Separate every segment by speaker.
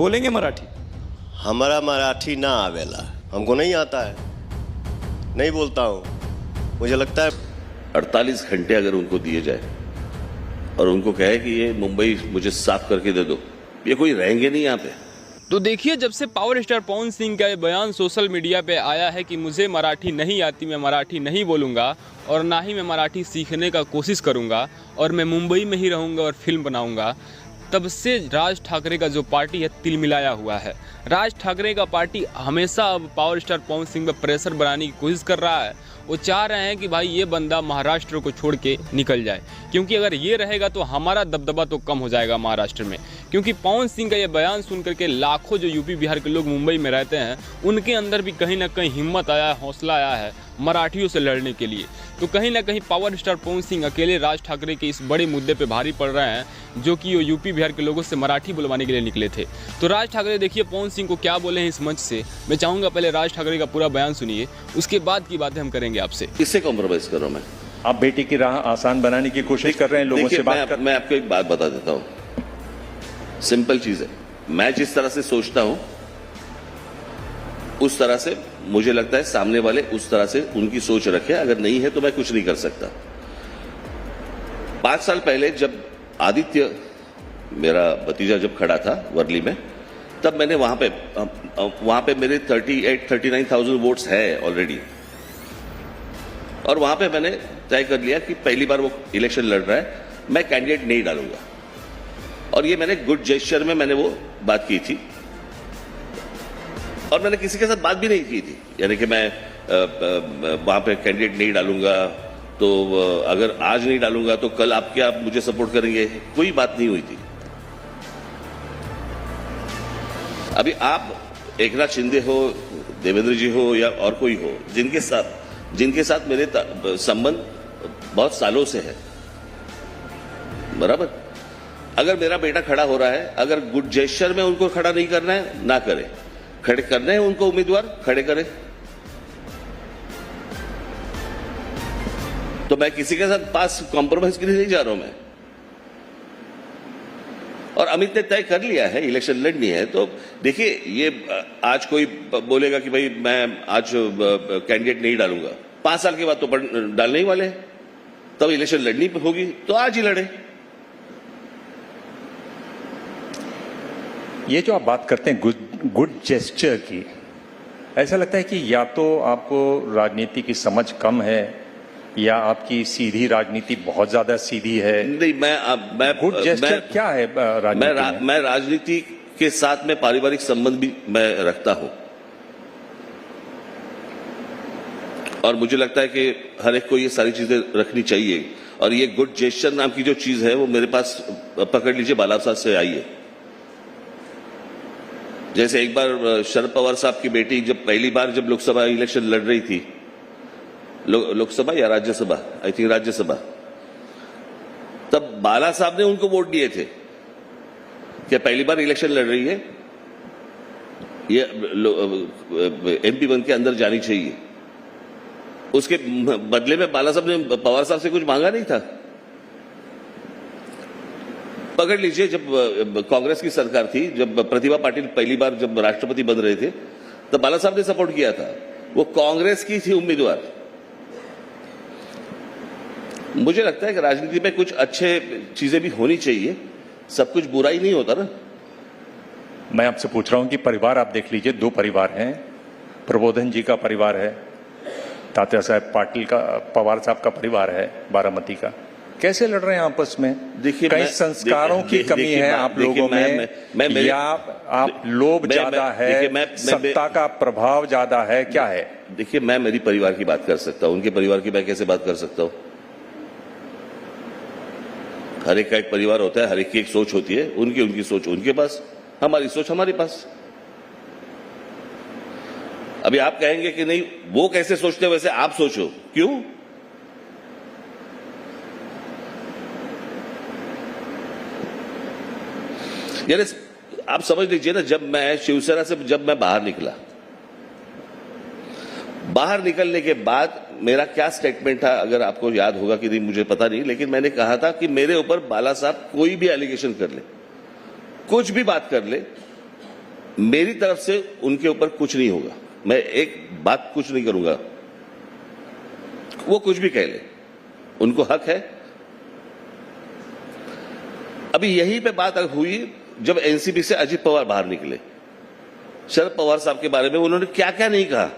Speaker 1: बोलेंगे मराठी?
Speaker 2: हमारा मराठी ना आवेला, हमको नहीं आता है, नहीं बोलता हूँ। मुझे लगता है
Speaker 3: 48 घंटे अगर उनको दिए जाए और उनको कहे कि ये मुंबई मुझे साफ करके दे दो, ये कोई रहेंगे नहीं यहाँ पे।
Speaker 4: तो देखिए, जब से पावर स्टार पवन सिंह का ये बयान सोशल मीडिया पे आया है कि मुझे मराठी नहीं आती, मैं मराठी नहीं बोलूँगा और ना ही मैं मराठी सीखने का कोशिश करूँगा और मैं मुंबई में ही रहूँगा और फिल्म बनाऊँगा, तब से राज ठाकरे का जो पार्टी है तिलमिलाया हुआ है। राज ठाकरे का पार्टी हमेशा अब पावर स्टार पवन सिंह पर प्रेशर बनाने की कोशिश कर रहा है। वो चाह रहे हैं कि भाई ये बंदा महाराष्ट्र को छोड़ के निकल जाए, क्योंकि अगर ये रहेगा तो हमारा दबदबा तो कम हो जाएगा महाराष्ट्र में। क्योंकि पवन सिंह का ये बयान सुन करके लाखों जो यूपी बिहार के लोग मुंबई में रहते हैं, उनके अंदर भी कहीं ना कहीं हिम्मत आया है, हौसला आया है मराठियों से लड़ने के लिए। तो कहीं ना कहीं पावर स्टार पवन सिंह अकेले राज ठाकरे के इस बड़े मुद्दे पे भारी पड़ रहे हैं, जो कि वो यूपी बिहार के लोगों से मराठी बुलवाने के लिए निकले थे। तो राज ठाकरे देखिए पवन सिंह को क्या बोले हैं इस मंच से। मैं चाहूँगा पहले राज ठाकरे का पूरा बयान सुनिए, उसके बाद की बातें हम करेंगे आपसे।
Speaker 3: किससे कॉम्प्रोमाइज कर रहा हूं मैं?
Speaker 5: आप बेटी की राह आसान बनाने की कोशिश कर रहे हैं, लोगों से बात कर।
Speaker 3: मैं आपको एक बात बता देता हूं, सिंपल चीज है। मैं जिस तरह से सोचता हूं उस तरह से मुझे लगता है सामने वाले उस तरह से उनकी सोच रखे, अगर नहीं है तो मैं कुछ नहीं कर सकता। 5 साल पहले जब आदित्य मेरा भतीजा जब खड़ा था वर्ली में, तब मैंने वहां पे मेरे 39,000 वोट्स है ऑलरेडी, और वहां पे मैंने तय कर लिया कि पहली बार वो इलेक्शन लड़ रहा है, मैं कैंडिडेट नहीं डालूंगा। और ये मैंने गुड जेस्चर में मैंने वो बात की थी, और मैंने किसी के साथ बात भी नहीं की थी, यानी कि मैं वहां पे कैंडिडेट नहीं डालूंगा, तो अगर आज नहीं डालूंगा तो कल आप क्या मुझे सपोर्ट करेंगे, कोई बात नहीं हुई थी। अभी आप एकनाथ शिंदे हो, देवेंद्र जी हो या और कोई हो, जिनके साथ मेरे संबंध बहुत सालों से है, बराबर। अगर मेरा बेटा खड़ा हो रहा है, अगर गुड जेस्चर में उनको खड़ा नहीं करना है ना करे, खड़े करने हैं उनको उम्मीदवार खड़े करें। तो मैं किसी के साथ पास कॉम्प्रोमाइज के लिए नहीं जा रहा हूं मैं। और अमित ने तय कर लिया है इलेक्शन लड़नी है, तो देखिए ये आज कोई बोलेगा कि भाई मैं आज कैंडिडेट नहीं डालूंगा, 5 साल के बाद तो डालने ही वाले हैं, तब इलेक्शन लड़नी होगी तो आज ही लड़े।
Speaker 5: ये जो आप बात करते हैं गुड जेस्चर की, ऐसा लगता है कि या तो आपको राजनीति की समझ कम है या आपकी सीधी राजनीति बहुत ज्यादा सीधी है।
Speaker 3: नहीं, मैं
Speaker 5: गुड जेस्चर क्या है राजनीति में?
Speaker 3: मैं राजनीति के साथ में पारिवारिक संबंध भी मैं रखता हूं, और मुझे लगता है कि हर एक को ये सारी चीजें रखनी चाहिए। और ये गुड जेस्चर नाम की जो चीज है वो मेरे पास पकड़ लीजिए बालासाहब से आई है। जैसे एक बार शरद पवार साहब की बेटी जब पहली बार जब लोकसभा इलेक्शन लड़ रही थी, लोकसभा या राज्यसभा, आई थिंक राज्यसभा, तब बाला साहब ने उनको वोट दिए थे कि पहली बार इलेक्शन लड़ रही है, ये एमपी बन के अंदर जानी चाहिए। उसके बदले में बाला साहब ने पवार साहब से कुछ मांगा नहीं था। पकड़ लीजिए, जब कांग्रेस की सरकार थी, जब प्रतिभा पाटिल पहली बार जब राष्ट्रपति बन रहे थे, तब बाला साहब ने सपोर्ट किया था, वो कांग्रेस की थी उम्मीदवार। मुझे लगता है कि राजनीति में कुछ अच्छे चीजें भी होनी चाहिए, सब कुछ बुरा ही नहीं होता ना।
Speaker 5: मैं आपसे पूछ रहा हूं कि परिवार आप देख लीजिए, 2 परिवार हैं, प्रबोधन जी का परिवार है, तात्या साहब पाटिल का, पवार साहब का परिवार है बारामती का, कैसे लड़ रहे हैं आपस में?
Speaker 3: देखिए,
Speaker 5: कई संस्कारों की कमी है आप लोगों में, या आप लोभ ज्यादा है, सत्ता का प्रभाव ज्यादा है, क्या है?
Speaker 3: देखिए, मैं मेरी परिवार की बात कर सकता हूं, उनके परिवार की मैं कैसे बात कर सकता हूं? हर एक का एक परिवार होता है, हर एक की एक सोच होती है, उनकी सोच उनके पास, हमारी सोच हमारे पास। अभी आप कहेंगे कि नहीं वो कैसे सोचते वैसे आप सोचो, क्यों? यानी आप समझ लीजिए ना, जब मैं शिवसेना से जब मैं बाहर निकला, बाहर निकलने के बाद मेरा क्या स्टेटमेंट था, अगर आपको याद होगा कि नहीं मुझे पता नहीं, लेकिन मैंने कहा था कि मेरे ऊपर बाला साहब कोई भी एलिगेशन कर ले, कुछ भी बात कर ले, मेरी तरफ से उनके ऊपर कुछ नहीं होगा, मैं एक बात कुछ नहीं करूंगा, वो कुछ भी कह ले, उनको हक है। अभी यहीं पे बात हुई जब एनसीपी से अजित पवार बाहर निकले, शरद पवार साहब के बारे में उन्होंने क्या क्या नहीं कहा।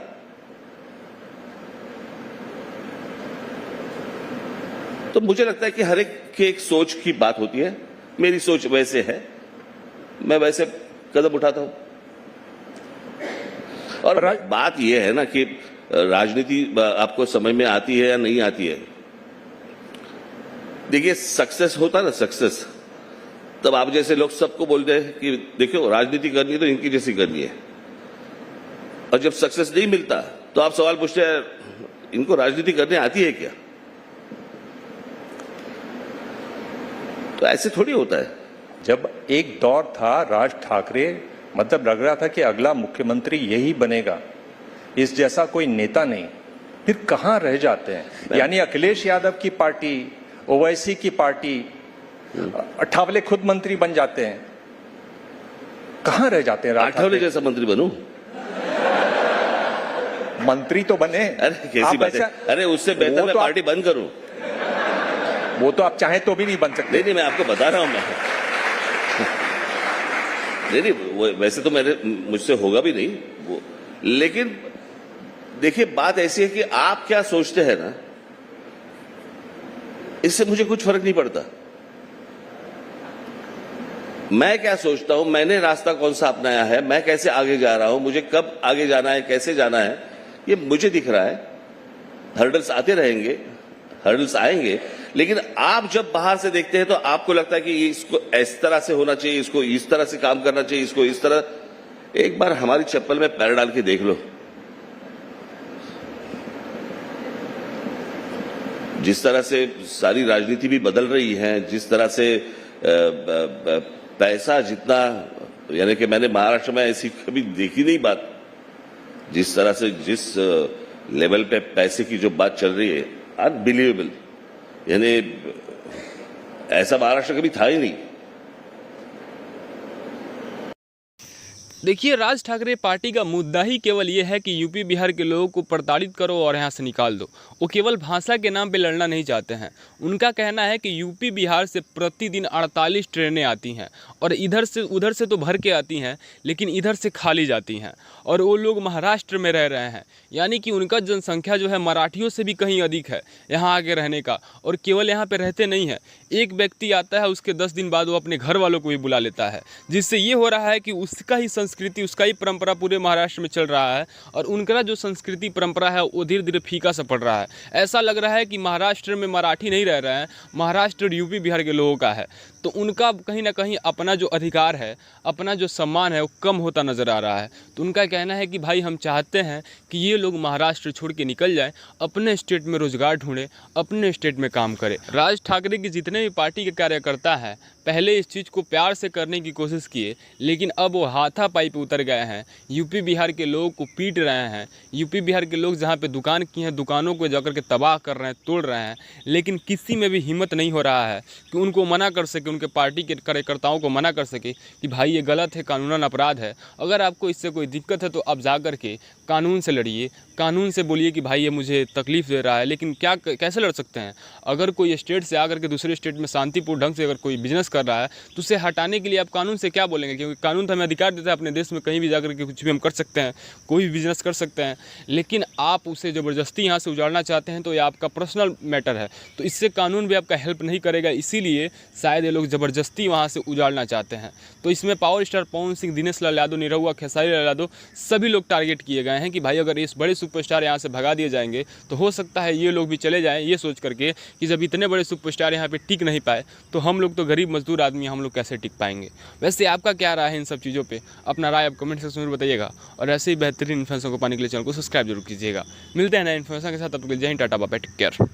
Speaker 3: तो मुझे लगता है कि हर एक की एक सोच की बात होती है, मेरी सोच वैसे है, मैं वैसे कदम उठाता हूं। और बात यह है ना कि राजनीति आपको समझ में आती है या नहीं आती है। देखिए, सक्सेस होता ना, सक्सेस, तब आप जैसे लोग सबको बोलते हैं कि देखो राजनीति करनी है तो इनकी जैसी करनी है, और जब सक्सेस नहीं मिलता तो आप सवाल पूछते हैं इनको राजनीति करने आती है क्या? तो ऐसे थोड़ी होता है।
Speaker 5: जब एक दौर था राज ठाकरे, मतलब लग रहा था कि अगला मुख्यमंत्री यही बनेगा, इस जैसा कोई नेता नहीं, फिर कहां रह जाते हैं? यानी अखिलेश यादव की पार्टी, ओवैसी की पार्टी, अठावले खुद मंत्री बन जाते हैं, कहां रह जाते हैं?
Speaker 3: अठावले जैसा मंत्री बनूं?
Speaker 5: मंत्री तो बने।
Speaker 3: अरे कैसी बात है? अरे उससे बेहतर मैं पार्टी बंद करूं।
Speaker 5: वो तो आप चाहें तो भी नहीं बन सकते।
Speaker 3: नहीं, मैं आपको बता रहा हूं। मैं नहीं, वैसे तो मुझसे होगा भी नहीं वो, लेकिन देखिए बात ऐसी है कि आप क्या सोचते हैं ना, इससे मुझे कुछ फर्क नहीं पड़ता। मैं क्या सोचता हूं, मैंने रास्ता कौन सा अपनाया है, मैं कैसे आगे जा रहा हूं, मुझे कब आगे जाना है, कैसे जाना है, ये मुझे दिख रहा है। हर्डल्स आते रहेंगे, हर्डल्स आएंगे, लेकिन आप जब बाहर से देखते हैं तो आपको लगता है कि इसको इस तरह से होना चाहिए, इसको इस तरह से काम करना चाहिए, इसको इस तरह। एक बार हमारी चप्पल में पैर डाल के देख लो, जिस तरह से सारी राजनीति भी बदल रही है, जिस तरह से पैसा जितना, यानी कि मैंने महाराष्ट्र में ऐसी कभी देखी नहीं बात, जिस तरह से जिस लेवल पे पैसे की जो बात चल रही है, अनबिलीवेबल। यानी ऐसा महाराष्ट्र कभी था ही नहीं।
Speaker 4: देखिए, राज ठाकरे पार्टी का मुद्दा ही केवल ये है कि यूपी बिहार के लोगों को प्रताड़ित करो और यहाँ से निकाल दो। वो केवल भाषा के नाम पे लड़ना नहीं चाहते हैं। उनका कहना है कि यूपी बिहार से प्रतिदिन 48 ट्रेनें आती हैं और इधर से उधर से तो भर के आती हैं, लेकिन इधर से खाली जाती हैं, और वो लोग महाराष्ट्र में रह रहे हैं। यानी कि उनका जनसंख्या जो है मराठियों से भी कहीं अधिक है यहाँ आके रहने का, और केवल यहाँ पे रहते नहीं हैं। एक व्यक्ति आता है, उसके 10 दिन बाद वो अपने घर वालों को भी बुला लेता है, जिससे ये हो रहा है कि उसका ही संस्कृति, उसका ही परंपरा पूरे महाराष्ट्र में चल रहा है, और उनका जो संस्कृति परंपरा है वो धीरे धीरे फीका सा पड़ रहा है। ऐसा लग रहा है कि महाराष्ट्र में मराठी नहीं रह रहे हैं, महाराष्ट्र और यूपी बिहार के लोगों का है। तो उनका कहीं ना कहीं अपना जो अधिकार है, अपना जो सम्मान है, वो कम होता नज़र आ रहा है। तो उनका कहना है कि भाई हम चाहते हैं कि ये लोग महाराष्ट्र छोड़ के निकल जाएं, अपने स्टेट में रोजगार ढूंढें, अपने स्टेट में काम करें। राज ठाकरे की जितने भी पार्टी के कार्यकर्ता हैं, पहले इस चीज़ को प्यार से करने की कोशिश किए, लेकिन अब वो हाथापाई पे उतर गए हैं। यूपी बिहार के लोगों को पीट रहे हैं। यूपी बिहार के लोग जहाँ पे दुकान की हैं, दुकानों को जाकर के तबाह कर रहे हैं, तोड़ रहे हैं, लेकिन किसी में भी हिम्मत नहीं हो रहा है कि उनको मना कर सके, उनके पार्टी के कार्यकर्ताओं को मना कर सके कि भाई ये गलत है, कानूनन अपराध है। अगर आपको इससे कोई दिक्कत है तो आप जा कर के कानून से लड़िए, कानून से बोलिए कि भाई ये मुझे तकलीफ़ दे रहा है। लेकिन क्या कैसे लड़ सकते हैं? अगर कोई स्टेट से आकर के दूसरे स्टेट में शांतिपूर्ण ढंग से अगर कोई बिजनेस कर रहा है तो उसे हटाने के लिए आप कानून से क्या बोलेंगे? क्योंकि कानून तो हमें अधिकार देता है अपने देश में कहीं भी जाकर के कुछ भी हम कर सकते हैं, कोई भी बिजनेस कर सकते हैं। लेकिन आप उसे ज़बरदस्ती यहाँ से उजाड़ना चाहते हैं तो ये आपका पर्सनल मैटर है, तो इससे कानून भी आपका हेल्प नहीं करेगा। इसीलिए शायद ये लोग ज़बरदस्ती वहाँ से उजाड़ना चाहते हैं। तो इसमें पावर स्टार पवन सिंह, दिनेश लाल यादव, निरहुआ, खेसारी लाल यादव सभी लोग टारगेट किए गए हैं कि भाई अगर इस बड़े सुपरस्टार यहाँ से भगा दिए जाएंगे तो हो सकता है ये लोग भी चले जाएं, ये सोच करके कि जब इतने बड़े सुपरस्टार यहाँ पे टिक नहीं पाए तो हम लोग तो गरीब मजदूर आदमी, हम लोग कैसे टिक पाएंगे। वैसे आपका क्या राय है इन सब चीज़ों पे? अपना राय आप कमेंट सेक्शन में बताइएगा, और ऐसे ही बेहतरीन इन्फॉर्मेशन को पाने के लिए चैनल को सब्सक्राइब जरूर कीजिएगा। मिलते हैं नए इन्फॉर्मेशन के साथ, तब तक जय Hind, tata, bye bye, take care.